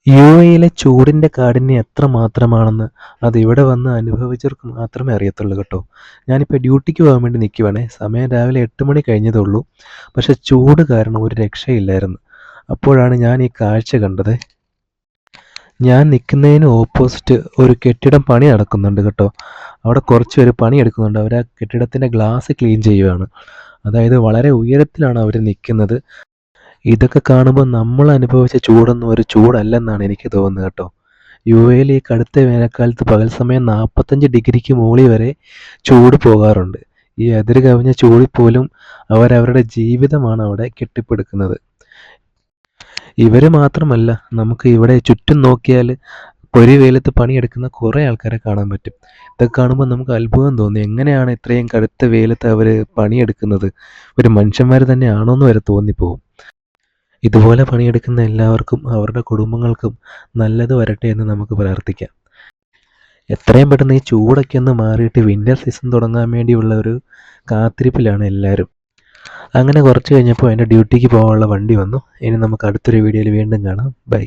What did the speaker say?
യുഎഇയിലെ ചൂടിൻ്റെ കാഠിന്യം എത്രമാത്രമാണെന്ന് അതിവിടെ വന്ന് അനുഭവിച്ചവർക്ക് മാത്രമേ അറിയത്തുള്ളൂ കേട്ടോ. ഞാനിപ്പോൾ ഡ്യൂട്ടിക്ക് പോകാൻ വേണ്ടി നിൽക്കുവാണേ. സമയം രാവിലെ 8 മണി കഴിഞ്ഞതേ ഉള്ളൂ. പക്ഷേ ചൂട് കാരണം ഒരു രക്ഷയില്ലായിരുന്നു. അപ്പോഴാണ് ഞാൻ ഈ കാഴ്ച കണ്ടത്. ഞാൻ നിൽക്കുന്നതിന് ഓപ്പോസിറ്റ് ഒരു കെട്ടിടം പണി നടക്കുന്നുണ്ട് കേട്ടോ. അവിടെ കുറച്ച് പേര് പണിയെടുക്കുന്നുണ്ട്. അവർ ആ കെട്ടിടത്തിൻ്റെ ഗ്ലാസ് ക്ലീൻ ചെയ്യുകയാണ്. അതായത് വളരെ ഉയരത്തിലാണ് അവർ നിൽക്കുന്നത്. ഇതൊക്കെ കാണുമ്പോൾ നമ്മൾ അനുഭവിച്ച ചൂടൊന്നും ഒരു ചൂടല്ലെന്നാണ് എനിക്ക് തോന്നുന്നത് കേട്ടോ. യുഎഇയിൽ ഈ കടുത്ത വേനൽക്കാലത്ത് പകൽ സമയം 45 ഡിഗ്രിക്ക് മുകളിൽ വരെ ചൂട് പോകാറുണ്ട്. ഈ അതിര് കവിഞ്ഞ ചൂടിൽ പോലും അവരവരുടെ ജീവിതമാണ് അവിടെ കെട്ടിപ്പടുക്കുന്നത്. ഇവർ മാത്രമല്ല, നമുക്ക് ഇവിടെ ചുറ്റും നോക്കിയാൽ പൊരിവെയിലത്ത് പണിയെടുക്കുന്ന കുറേ ആൾക്കാരെ കാണാൻ പറ്റും. ഇതൊക്കെ കാണുമ്പോൾ നമുക്ക് അത്ഭുതം തോന്നി. എങ്ങനെയാണ് ഇത്രയും കടുത്ത വെയിലത്ത് അവർ പണിയെടുക്കുന്നത്? ഒരു മനുഷ്യന്മാർ തന്നെയാണോ എന്ന് വരെ തോന്നിപ്പോവും. ഇതുപോലെ പണിയെടുക്കുന്ന എല്ലാവർക്കും അവരുടെ കുടുംബങ്ങൾക്കും നല്ലത് വരട്ടെ എന്ന് നമുക്ക് പ്രാർത്ഥിക്കാം. എത്രയും പെട്ടെന്ന് ഈ ചൂടൊക്കെ ഒന്ന് മാറിയിട്ട് വിൻ്റർ സീസൺ തുടങ്ങാൻ വേണ്ടിയുള്ള ഒരു കാത്തിരിപ്പിലാണ് എല്ലാവരും. അങ്ങനെ കുറച്ച് കഴിഞ്ഞപ്പോൾ എൻ്റെ ഡ്യൂട്ടിക്ക് പോകാനുള്ള വണ്ടി വന്നു. ഇനി നമുക്ക് അടുത്തൊരു വീഡിയോയിൽ വീണ്ടും കാണാം. ബൈ.